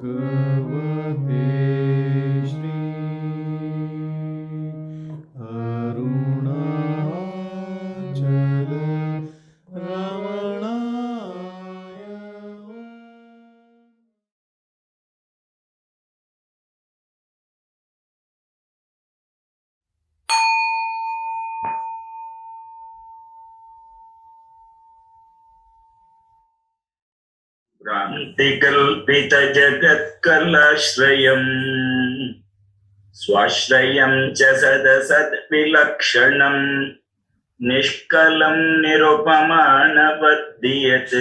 Shri Arunachala Ramanaya. Kल्पितजगत्कलाश्रयम् स्वाश्रयं च सदसद्विलक्षणम् निष्कलं निरुपमानवद्यत्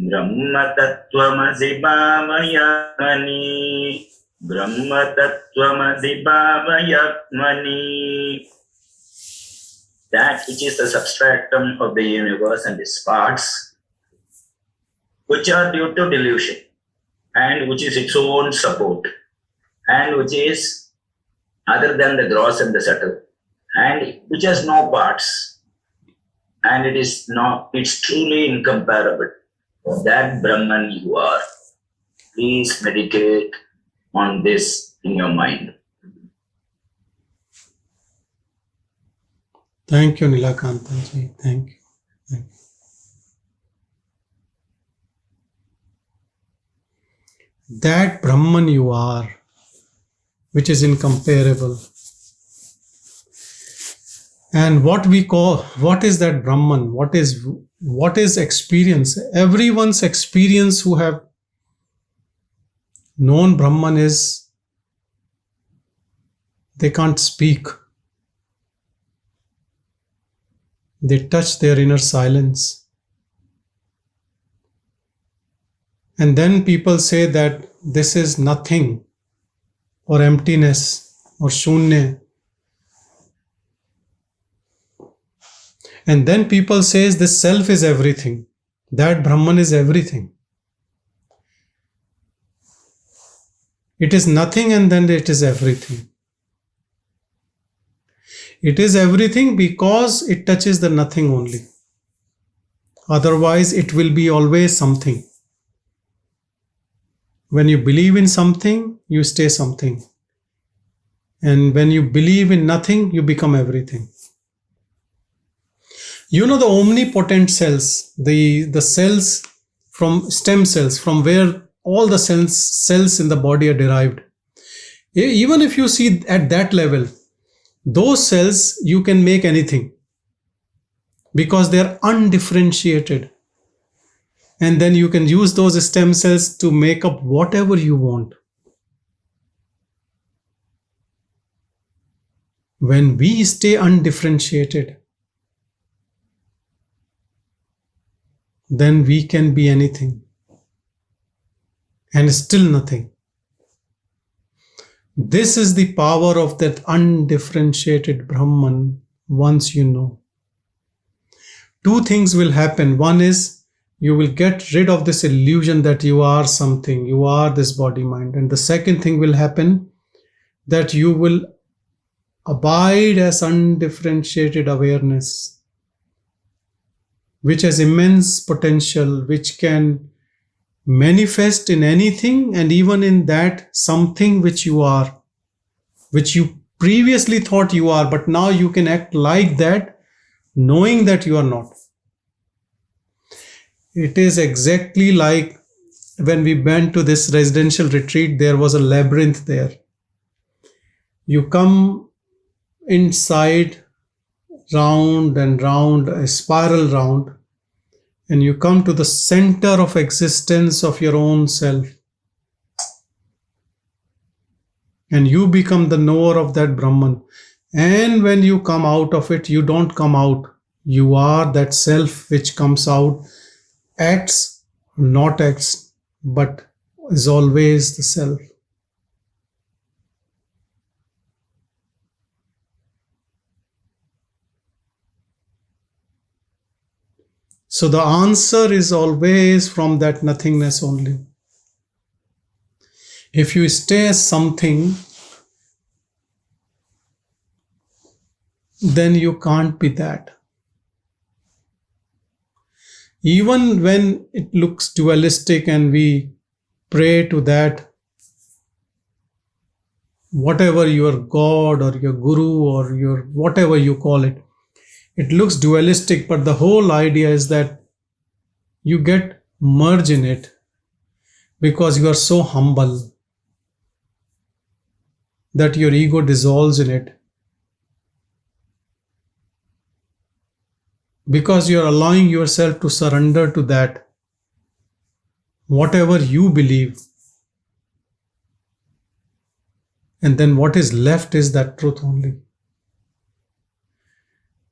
ब्रह्मतत्त्वमसि भावयात्मनि ब्रह्मतत्त्वमसि भावयात्मनि. That which is the substratum of the universe and its parts, which are due to delusion and which is its own support and which is other than the gross and the subtle and which has no parts and it's truly incomparable. That Brahman you are. Please meditate on this in your mind. Thank you, Nilakantaji. Thank you. Thank you. That Brahman you are, which is incomparable. And what is that Brahman? What is experience? Everyone's experience who have known Brahman is, they can't speak. They touch their inner silence. And then people say that this is nothing or emptiness or shunya. And then people say this self is everything. That Brahman is everything. It is nothing and then it is everything. It is everything because it touches the nothing only. Otherwise, it will be always something. When you believe in something, you stay something. And when you believe in nothing, you become everything. You know the omnipotent cells, the cells from stem cells, from where all the cells in the body are derived. Even if you see at that level, those cells you can make anything because they are undifferentiated. And then you can use those stem cells to make up whatever you want. When we stay undifferentiated, then we can be anything and still nothing. This is the power of that undifferentiated Brahman once you know. Two things will happen. One is you will get rid of this illusion that you are something, you are this body mind. And the second thing will happen that you will abide as undifferentiated awareness, which has immense potential, which can manifest in anything and even in that something which you are, which you previously thought you are, but now you can act like that, knowing that you are not. It is exactly like when we went to this residential retreat, there was a labyrinth there. You come inside round and round, a spiral round, and you come to the center of existence of your own self. And you become the knower of that Brahman. And when you come out of it, you don't come out. You are that self which comes out, acts, not acts, but is always the self. So the answer is always from that nothingness only. If you stay as something, then you can't be that. Even when it looks dualistic and we pray to that, whatever your God or your Guru or your whatever you call it. It looks dualistic, but the whole idea is that you get merged in it because you are so humble that your ego dissolves in it. Because you are allowing yourself to surrender to that, whatever you believe. And then what is left is that truth only,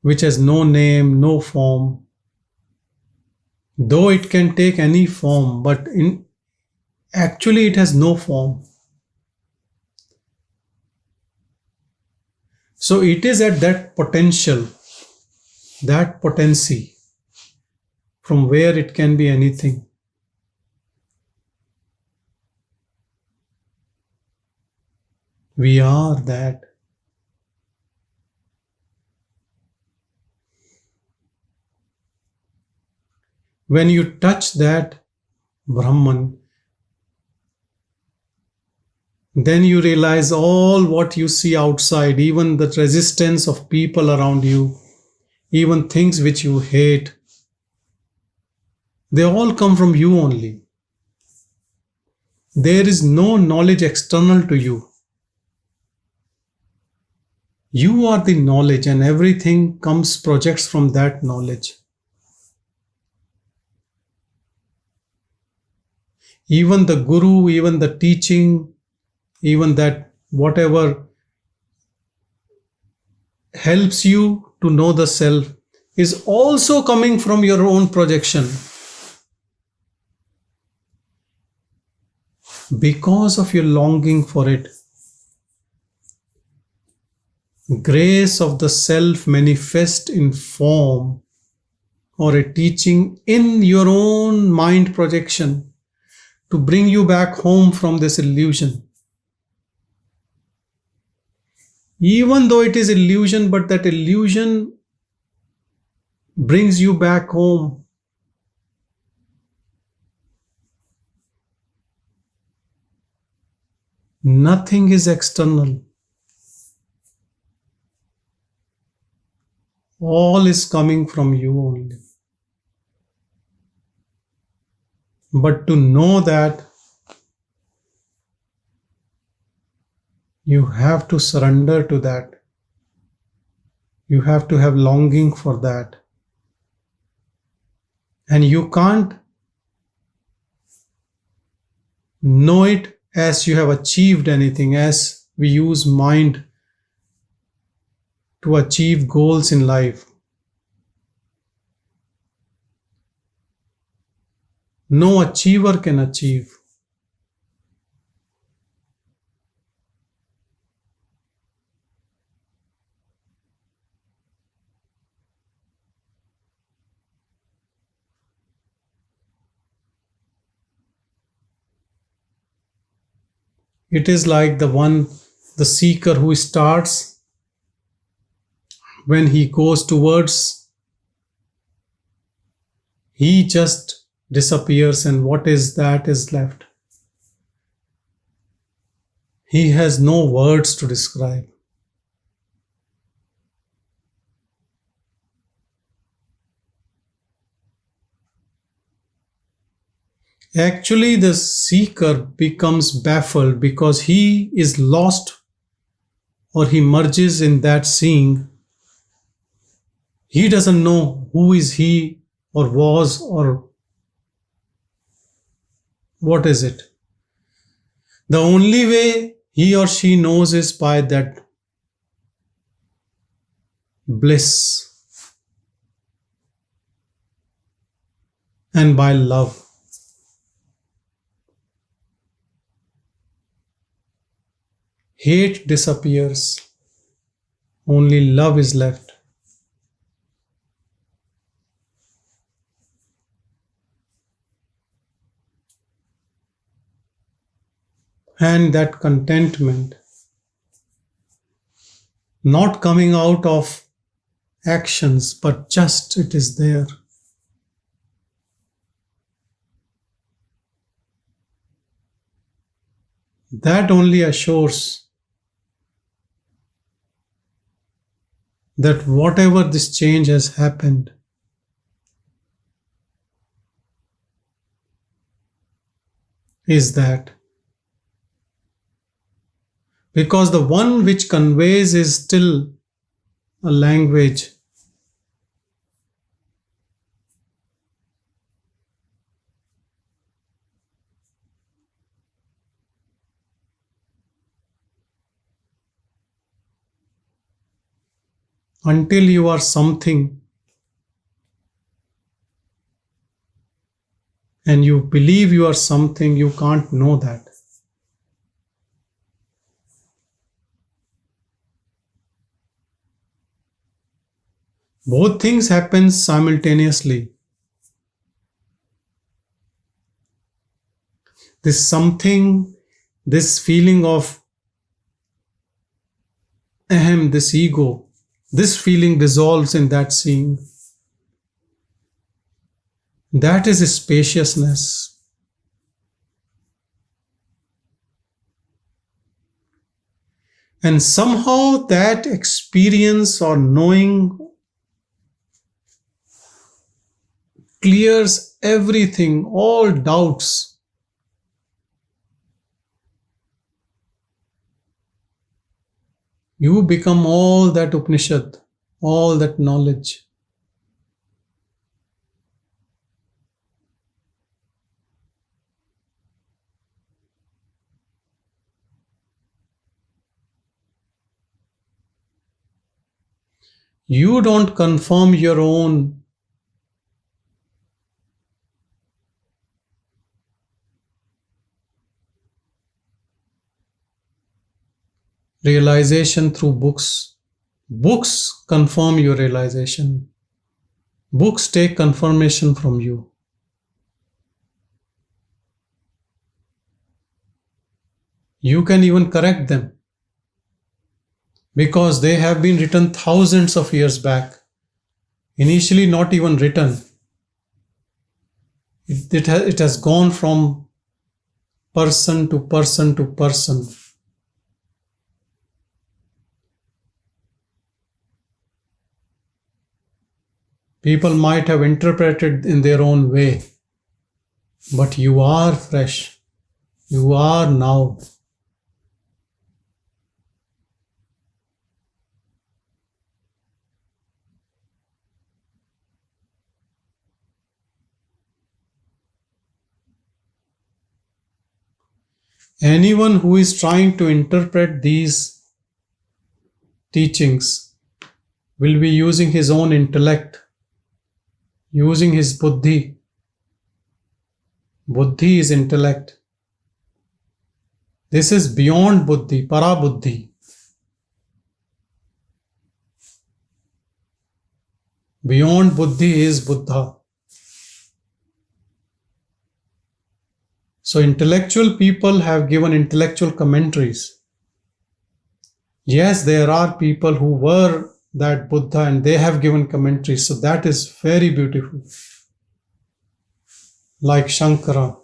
which has no name, no form. Though it can take any form, but actually it has no form. So it is at that potential, that potency, from where it can be anything. We are that. When you touch that Brahman, then you realize all what you see outside, even the resistance of people around you, even things which you hate, they all come from you only. There is no knowledge external to you. You are the knowledge, and everything projects from that knowledge. Even the Guru, even the teaching, even that whatever helps you to know the self is also coming from your own projection. Because of your longing for it, grace of the self manifest in form or a teaching in your own mind projection to bring you back home from this illusion. Even though it is illusion, but that illusion brings you back home. Nothing is external. All is coming from you only. But to know that, you have to surrender to that. You have to have longing for that. And you can't know it as you have achieved anything, as we use mind to achieve goals in life. No achiever can achieve. It is like the seeker who starts, when he goes towards, he just disappears, and what is that is left. He has no words to describe. Actually, the seeker becomes baffled because he is lost, or he merges in that seeing. He doesn't know who is he or was or what is it. The only way he or she knows is by that bliss and by love. Hate disappears, only love is left. And that contentment, not coming out of actions, but just it is there. That only assures that whatever this change has happened, is that because the one which conveys is still a language. Until you are something and you believe you are something, you can't know that. Both things happen simultaneously. This something, this feeling of ahem, this ego, this feeling dissolves in that seeing. That is a spaciousness. And somehow that experience or knowing clears everything, all doubts. You become all that Upanishad, all that knowledge. You don't confirm your own realization through books. Books confirm your realization. Books take confirmation from you. You can even correct them because they have been written thousands of years back. Initially not even written. It has gone from person to person to person. People might have interpreted in their own way, but you are fresh. You are now. Anyone who is trying to interpret these teachings will be using his own intellect, using his buddhi. Buddhi is intellect. This is beyond buddhi, para buddhi. Beyond buddhi is Buddha. So intellectual people have given intellectual commentaries. Yes, there are people who were that Buddha and they have given commentaries. So that is very beautiful. Like Shankara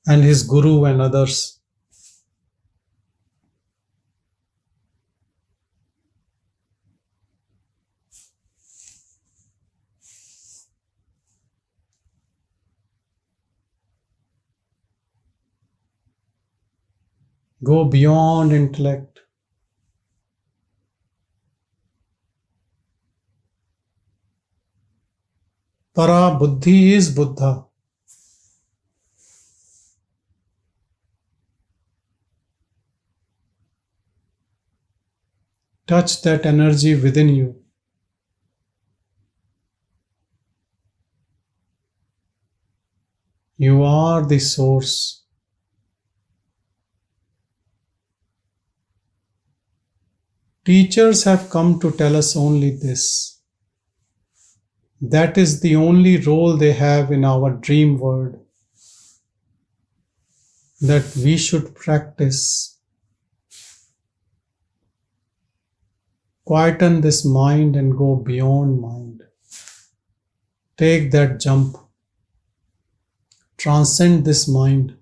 and his guru and others. Go beyond intellect. Para buddhi is Buddha. Touch that energy within you. You are the source. Teachers have come to tell us only this. That is the only role they have in our dream world. That we should practice. Quieten this mind and go beyond mind. Take that jump. Transcend this mind.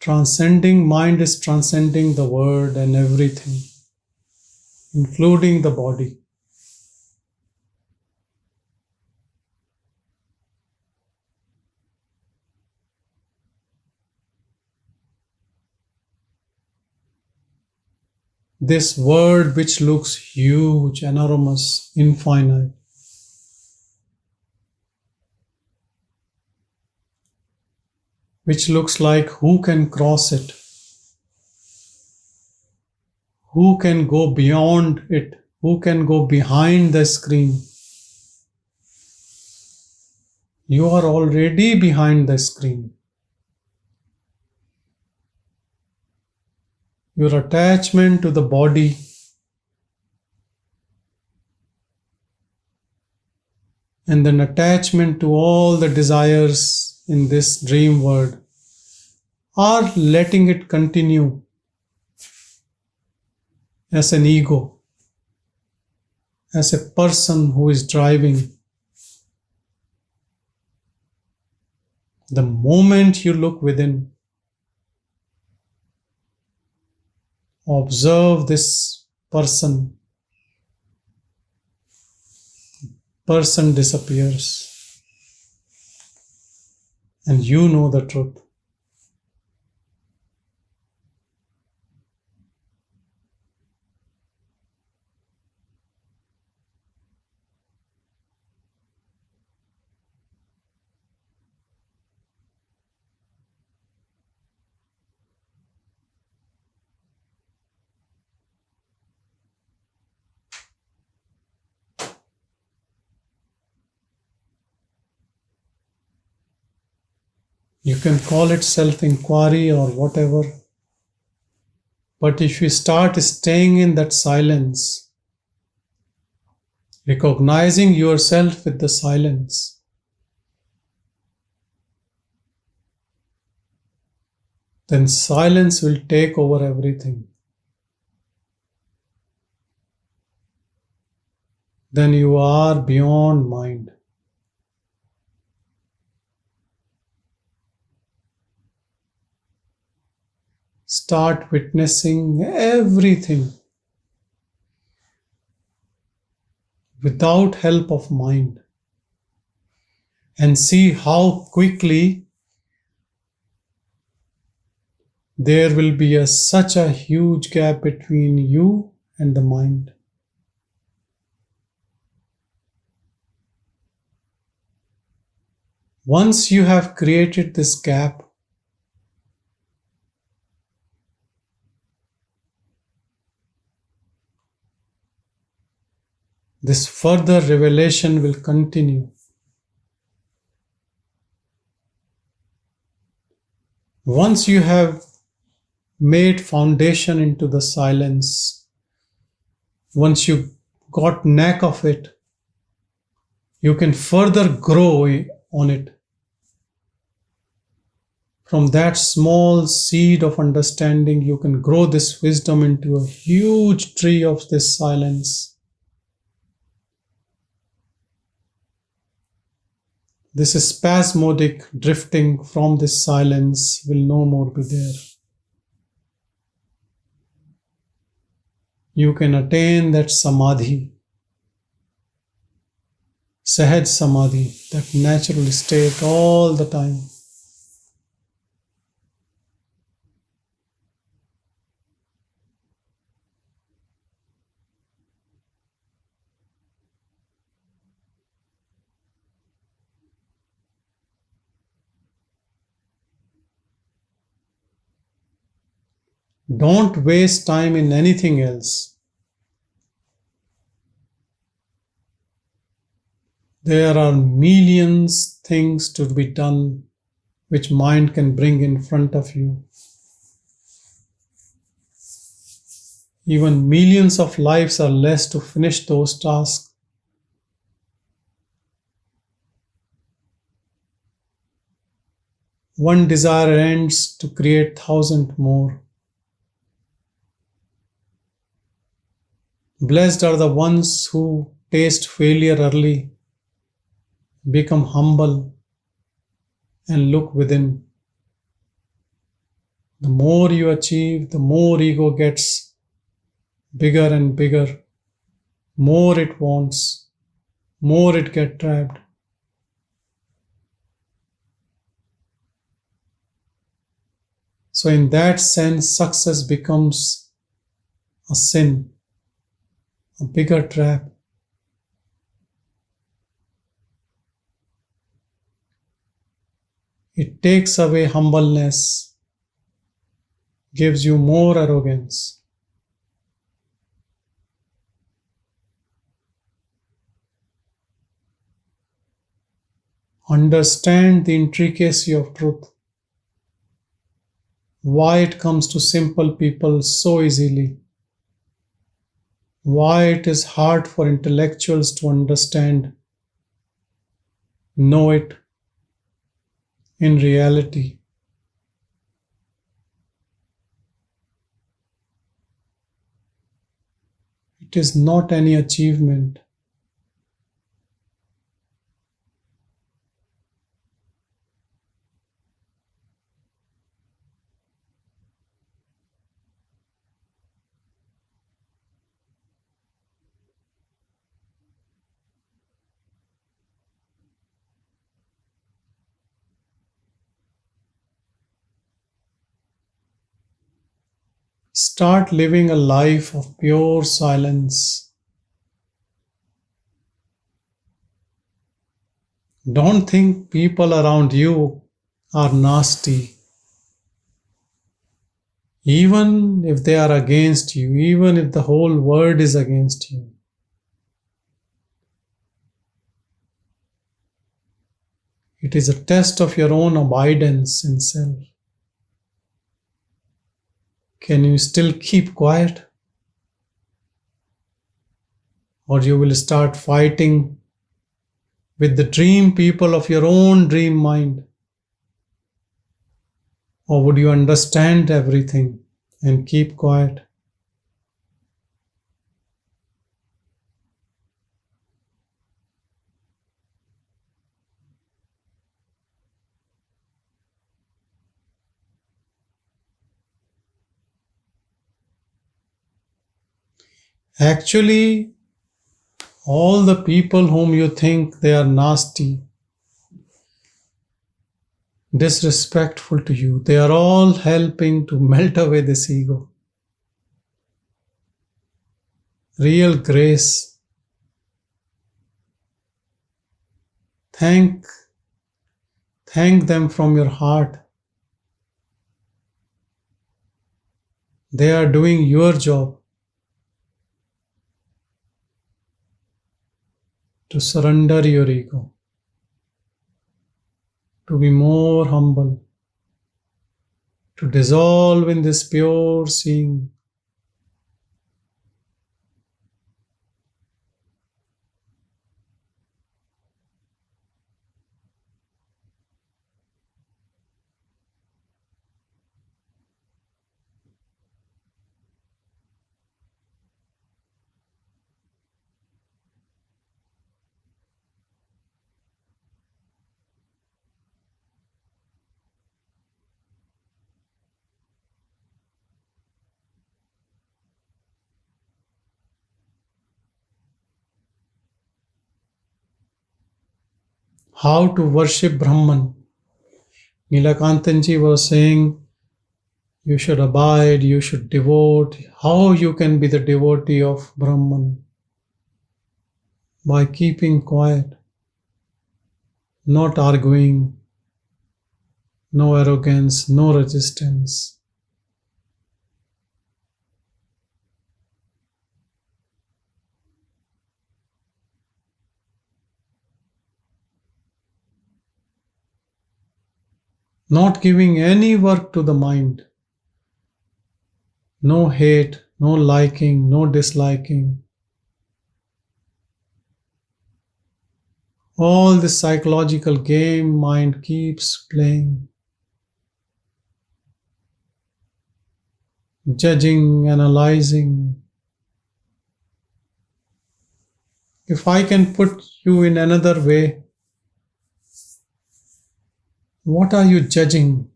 Transcending mind is transcending the world and everything, including the body. This world which looks huge, enormous, infinite, which looks like who can cross it, who can go beyond it, who can go behind the screen. You are already behind the screen. Your attachment to the body and then attachment to all the desires in this dream world are letting it continue as an ego, as a person who is driving. The moment you look within, observe this person disappears, and you know the truth. You can call it self-inquiry or whatever. But if you start staying in that silence, recognizing yourself with the silence, then silence will take over everything. Then you are beyond mind. Start witnessing everything without help of mind and see how quickly there will be such a huge gap between you and the mind. Once you have created this gap, this further revelation will continue. Once you have made foundation into the silence, once you got knack of it, you can further grow on it. From that small seed of understanding, you can grow this wisdom into a huge tree of this silence. This spasmodic drifting from this silence will no more be there. You can attain that samadhi, sahaj samadhi, that natural state all the time. Don't waste time in anything else. There are millions things to be done which mind can bring in front of you. Even millions of lives are less to finish those tasks. One desire ends to create 1,000 more. Blessed are the ones who taste failure early, become humble, and look within. The more you achieve, the more ego gets bigger and bigger. More it wants, more it gets trapped. So in that sense, success becomes a sin, a bigger trap. It takes away humbleness, gives you more arrogance. Understand the intricacy of truth. Why it comes to simple people so easily. Why it is hard for intellectuals to understand, know it in reality. It is not any achievement. Start living a life of pure silence. Don't think people around you are nasty. Even if they are against you, even if the whole world is against you. It is a test of your own abidance in self. Can you still keep quiet? Or you will start fighting with the dream people of your own dream mind? Or would you understand everything and keep quiet? Actually, all the people whom you think they are nasty, disrespectful to you, they are all helping to melt away this ego. Real grace. Thank them from your heart. They are doing your job to surrender your ego, to be more humble, to dissolve in this pure seeing. How to worship Brahman. Nilakantanji was saying, you should abide, you should devote. How you can be the devotee of Brahman? By keeping quiet, not arguing, no arrogance, no resistance. Not giving any work to the mind. No hate, no liking, no disliking. All this psychological game mind keeps playing. Judging, analyzing. If I can put you in another way, what are you judging?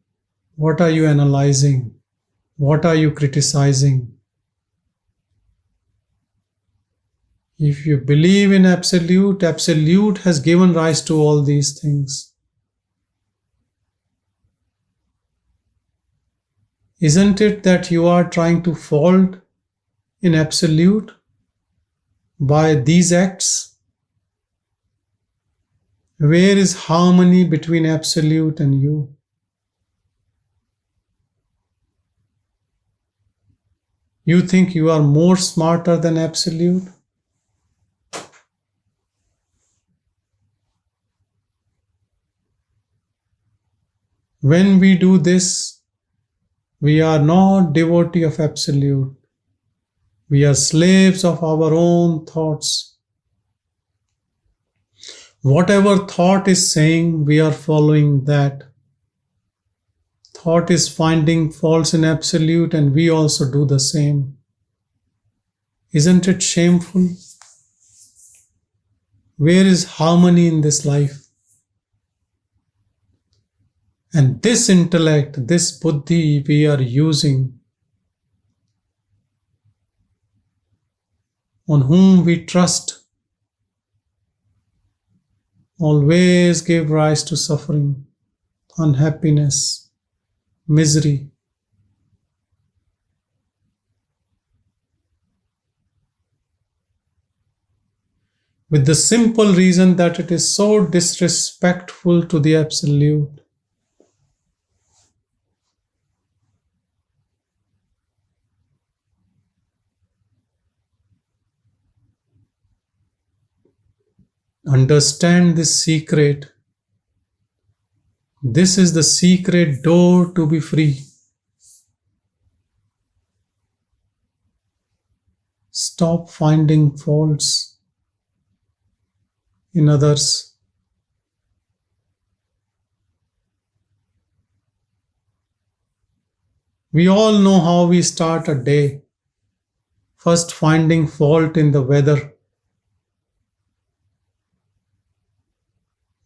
What are you analyzing? What are you criticizing? If you believe in absolute, absolute has given rise to all these things. Isn't it that you are trying to fault in absolute by these acts? Where is harmony between absolute and you? You think you are more smarter than absolute? When we do this, we are not devotee of absolute. We are slaves of our own thoughts. Whatever thought is saying, we are following that. Thought is finding faults in absolute, and we also do the same. Isn't it shameful? Where is harmony in this life? And this intellect, this buddhi we are using, on whom we trust, always give rise to suffering, unhappiness, misery. With the simple reason that it is so disrespectful to the absolute. Understand this secret. This is the secret door to be free. Stop finding faults in others. We all know how we start a day. First, finding fault in the weather.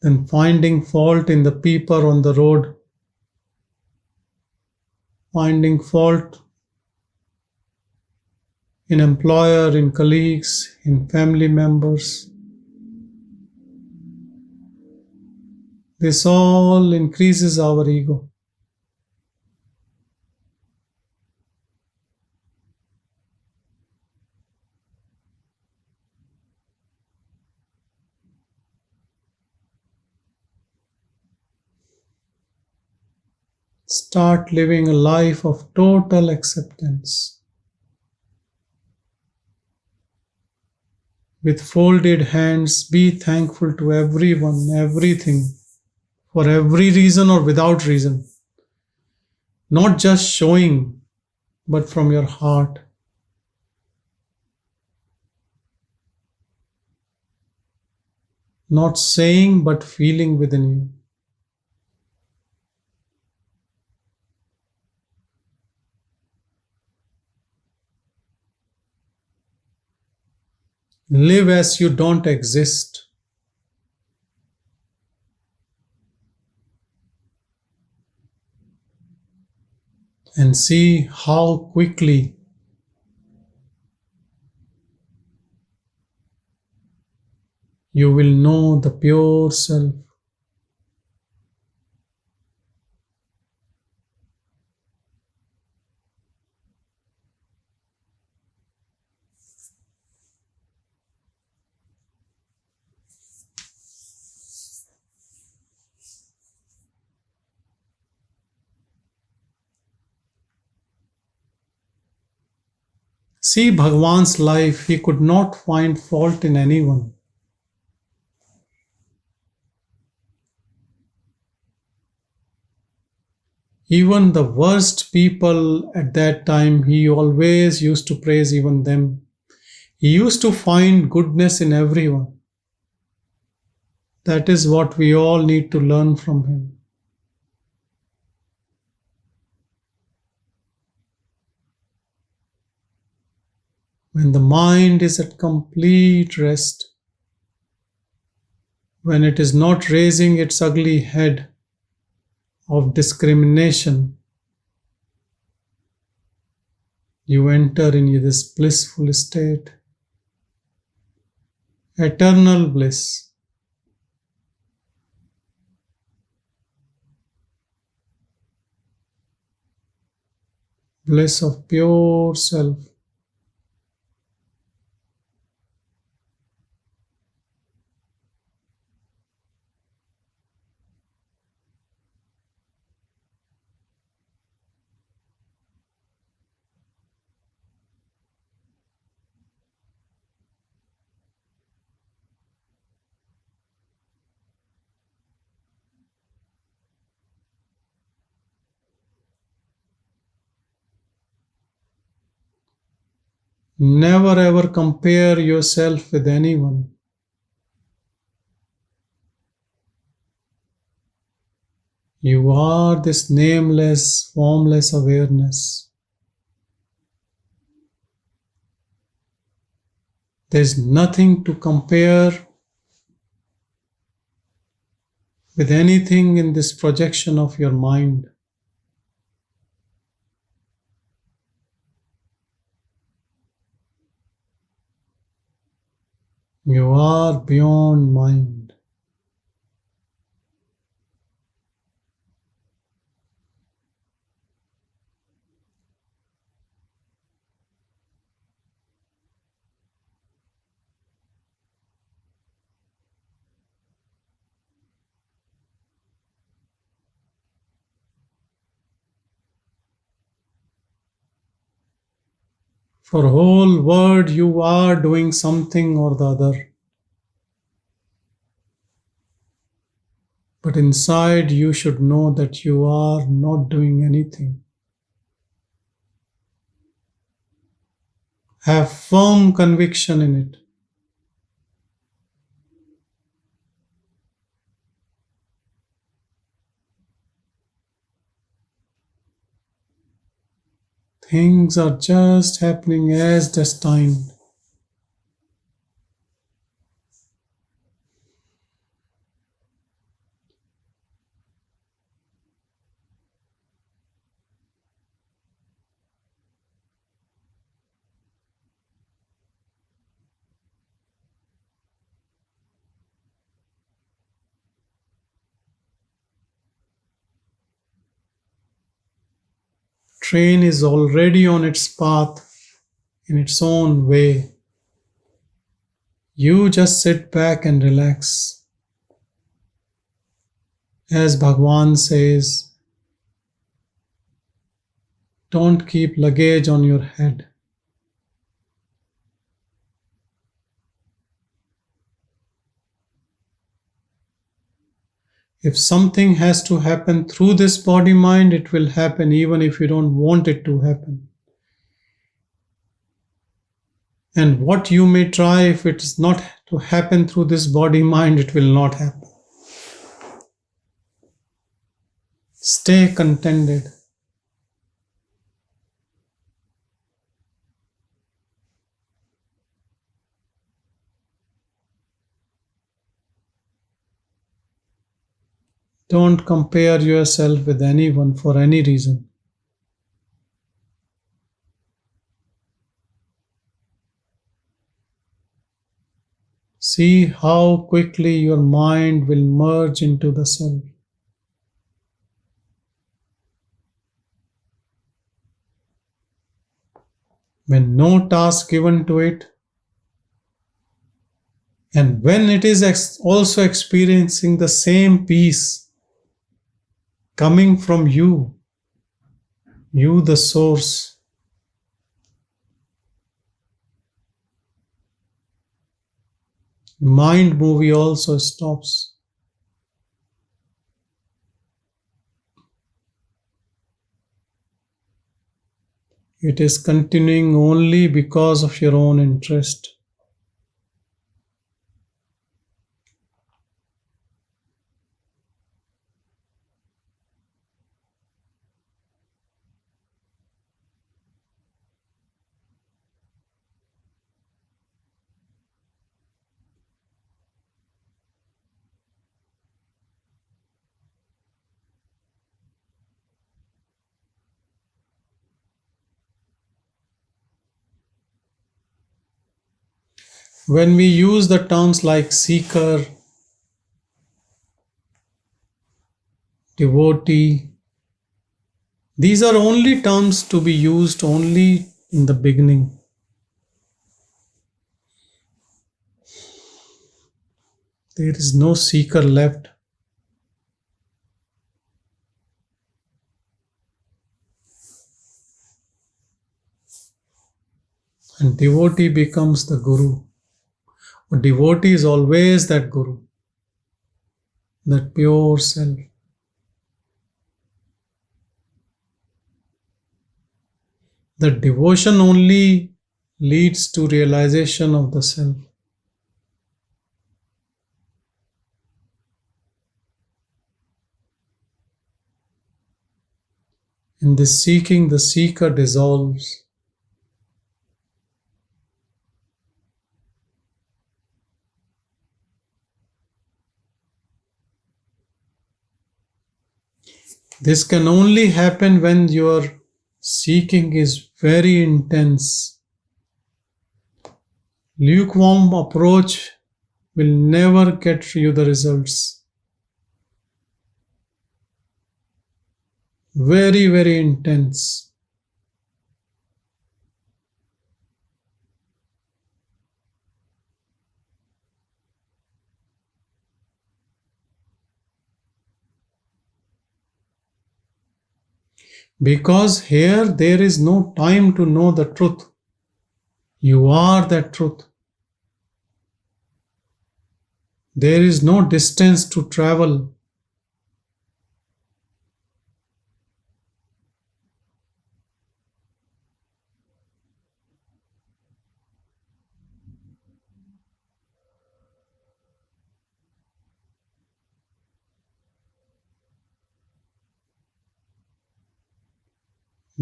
Then finding fault in the people on the road. Finding fault in employer, in colleagues, in family members. This all increases our ego. Start living a life of total acceptance. With folded hands, be thankful to everyone, everything, for every reason or without reason. Not just showing, but from your heart. Not saying, but feeling within you. Live as you don't exist. And see how quickly you will know the pure self. See Bhagavan's life, he could not find fault in anyone. Even the worst people at that time, he always used to praise even them. He used to find goodness in everyone. That is what we all need to learn from him. When the mind is at complete rest, when it is not raising its ugly head of discrimination, you enter in this blissful state, eternal bliss. Bliss of pure self. Never ever compare yourself with anyone. You are this nameless, formless awareness. There is nothing to compare with anything in this projection of your mind. You are beyond mind. For whole world you are doing something or the other. But inside you should know that you are not doing anything. Have firm conviction in it. Things are just happening as destined. Train is already on its path in its own way. You just sit back and relax. As Bhagavan says, don't keep luggage on your head. If something has to happen through this body mind, it will happen even if you don't want it to happen. And what you may try, if it is not to happen through this body mind, it will not happen. Stay contented. Don't compare yourself with anyone for any reason. See how quickly your mind will merge into the self. When no task given to it, and when it is also experiencing the same peace coming from you the source, mind movie also stops. It is continuing only because of your own interest. When we use the terms like seeker, devotee, these are only terms to be used only in the beginning. There is no seeker left. And devotee becomes the guru. A devotee is always that guru, that pure self. The devotion only leads to realization of the self. In this seeking, the seeker dissolves. This can only happen when your seeking is very intense. Lukewarm approach will never get you the results. Very, very intense. Because here there is no time to know the truth. You are that truth. There is no distance to travel.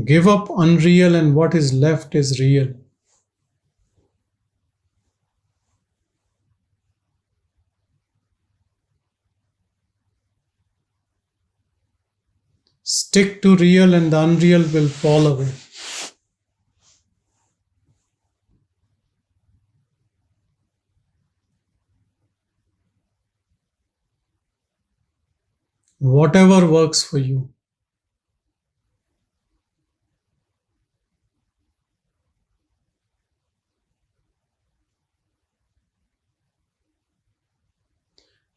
Give up unreal and what is left is real. Stick to real and the unreal will fall away. Whatever works for you.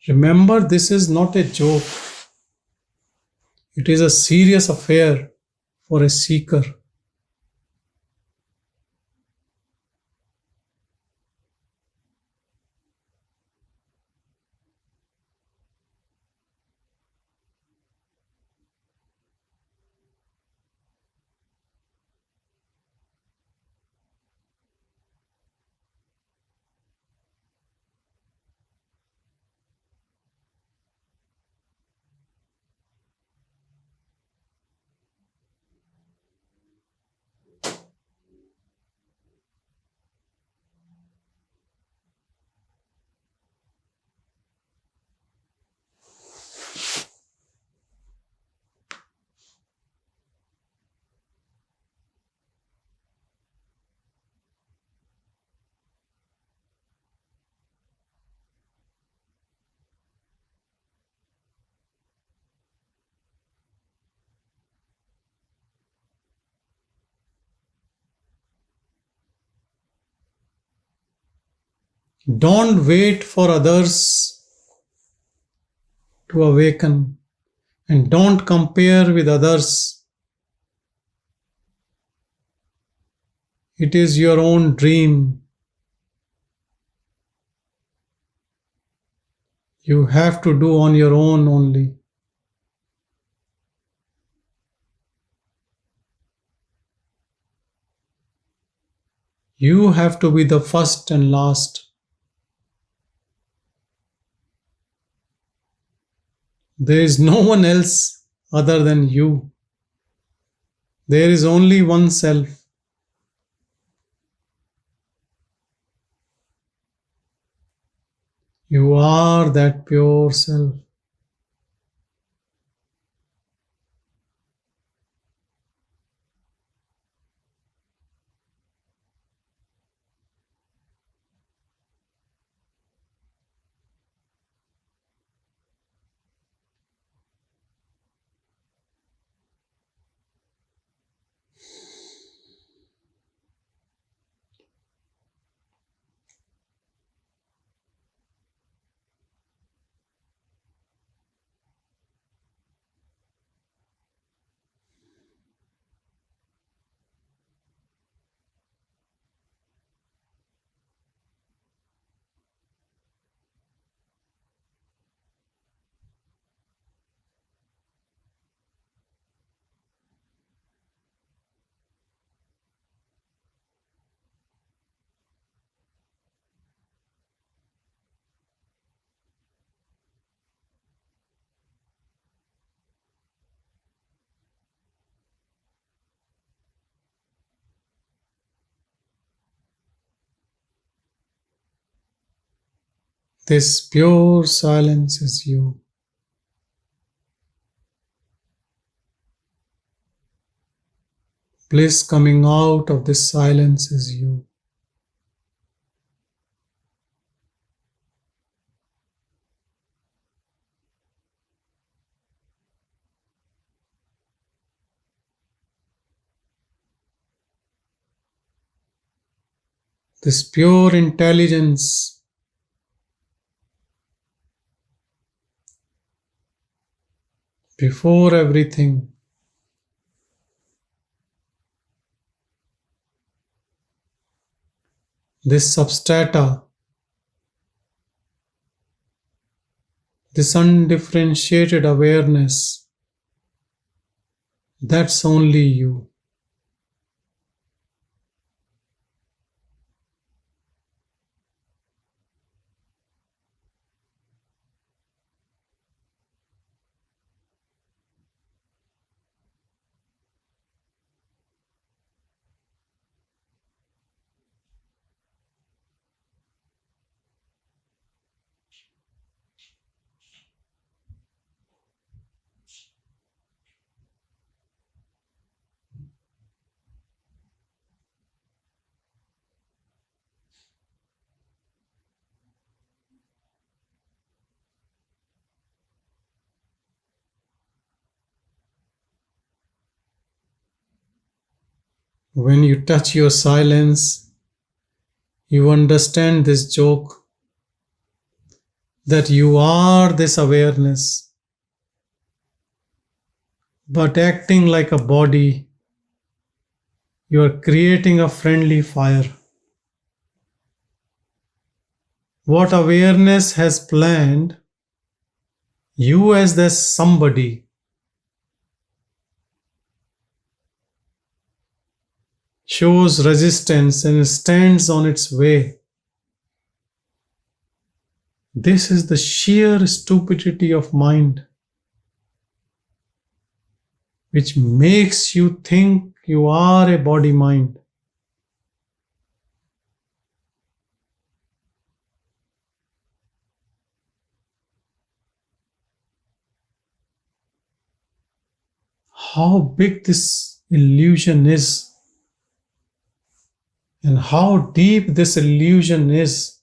Remember, this is not a joke. It is a serious affair for a seeker. Don't wait for others to awaken and don't compare with others. It is your own dream. You have to do on your own only. You have to be the first and last. There is no one else other than you. There is only one self. You are that pure self. This pure silence is you. Bliss coming out of this silence is you. This pure intelligence before everything. This substrata, this undifferentiated awareness, that's only you. When you touch your silence, you understand this joke that you are this awareness, but acting like a body, you are creating a friendly fire. What awareness has planned, you as the somebody shows resistance and stands on its way. This is the sheer stupidity of mind, which makes you think you are a body-mind. How big this illusion is, and how deep this illusion is,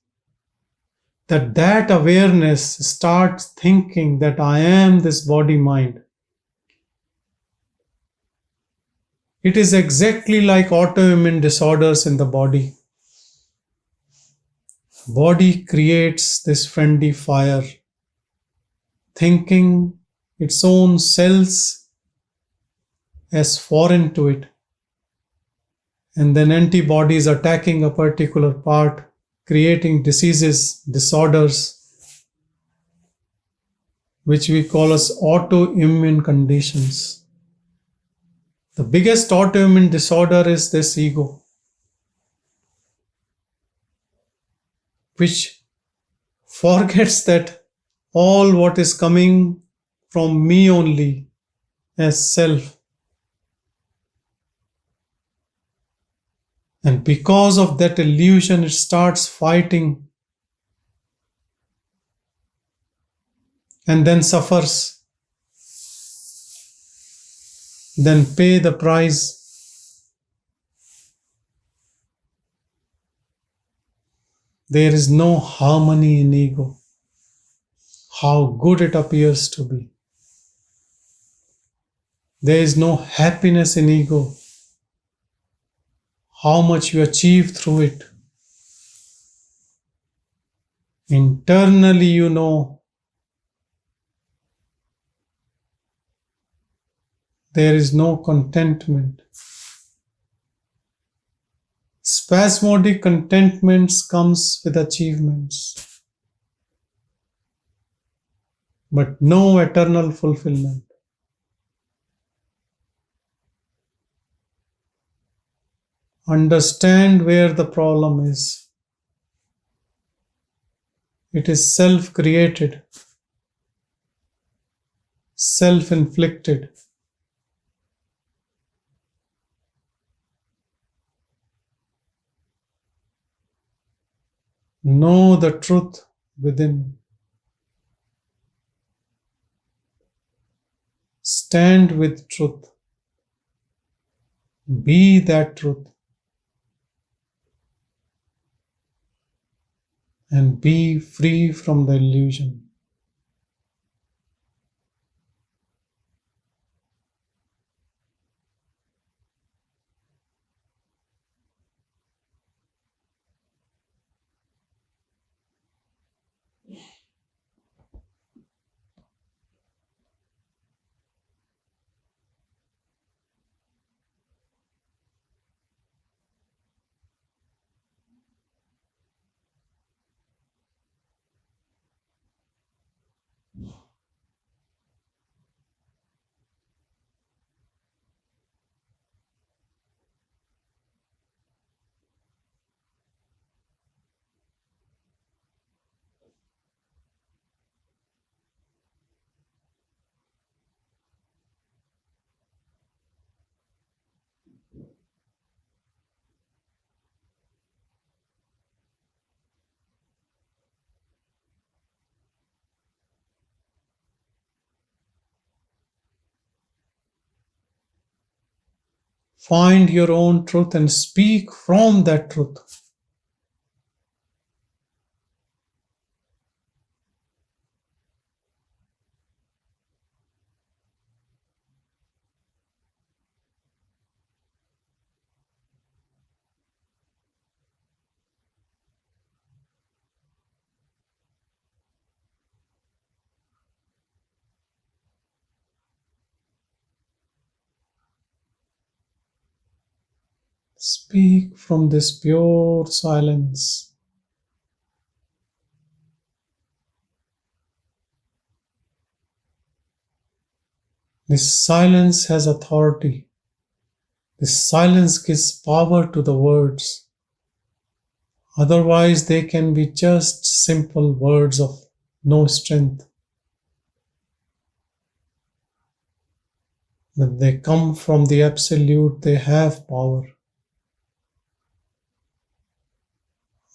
that awareness starts thinking that I am this body-mind. It is exactly like autoimmune disorders in the body. Body creates this friendly fire, thinking its own cells as foreign to it, and then antibodies attacking a particular part, creating diseases, disorders, which we call as autoimmune conditions. The biggest autoimmune disorder is this ego, which forgets that all what is coming from me only as self. And because of that illusion, it starts fighting and then suffers, then pay the price. There is no harmony in ego, how good it appears to be. There is no happiness in ego, how much you achieve through it. Internally, you know there is no contentment. Spasmodic contentment comes with achievements, but no eternal fulfillment. Understand where the problem is. It is self-created, self-inflicted. Know the truth within. Stand with truth. Be that truth. And be free from the illusion. Find your own truth and speak from that truth. Speak from this pure silence. This silence has authority. This silence gives power to the words. Otherwise, they can be just simple words of no strength. When they come from the Absolute, they have power.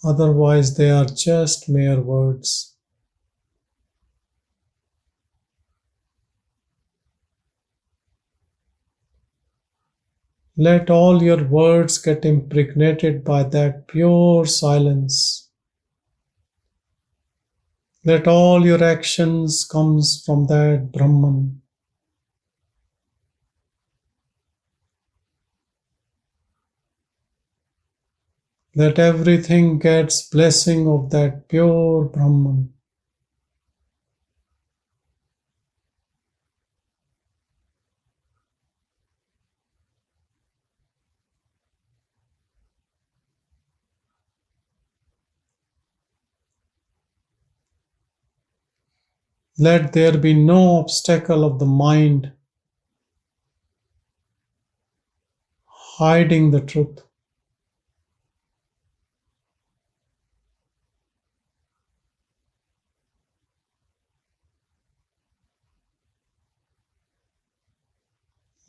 Otherwise, they are just mere words. Let all your words get impregnated by that pure silence. Let all your actions come from that Brahman. Let everything gets blessing of that pure Brahman. Let there be no obstacle of the mind hiding the truth.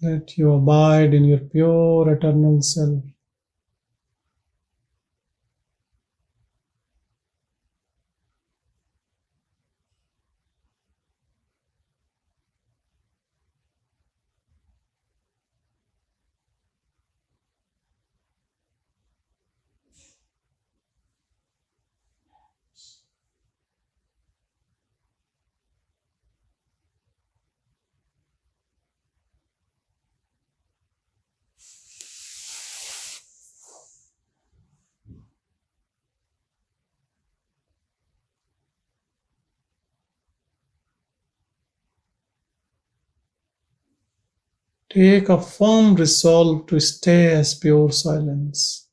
Let you abide in your pure eternal self. Take a firm resolve to stay as pure silence.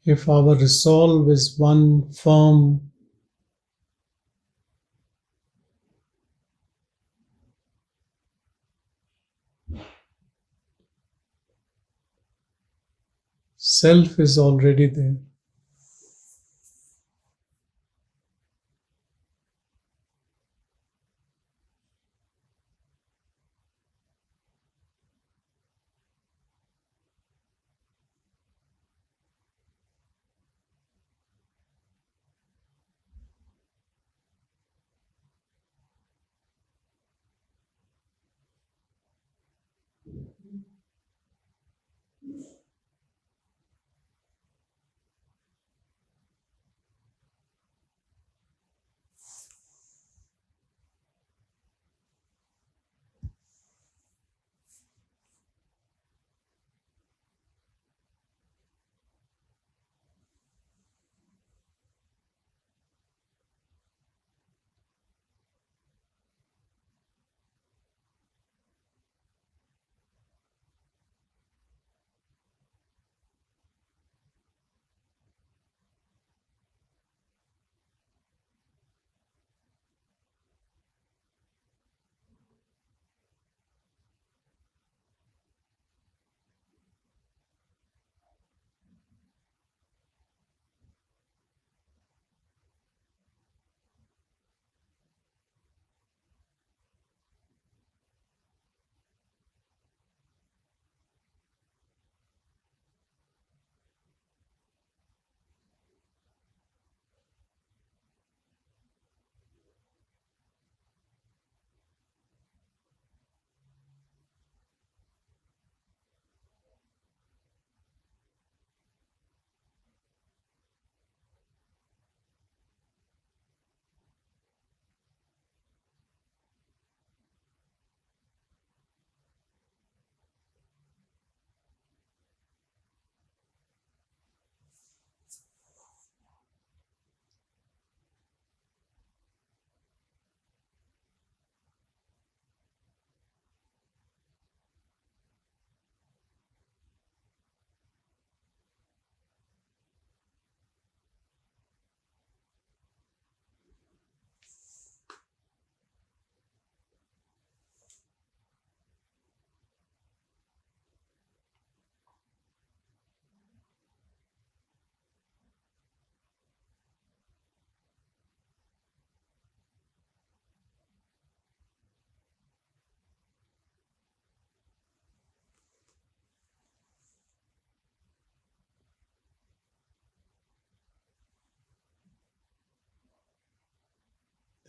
if our resolve is one firm, self is already there.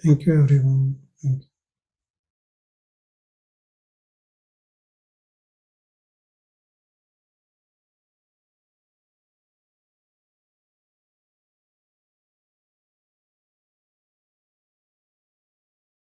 Thank you, everyone. Thank you.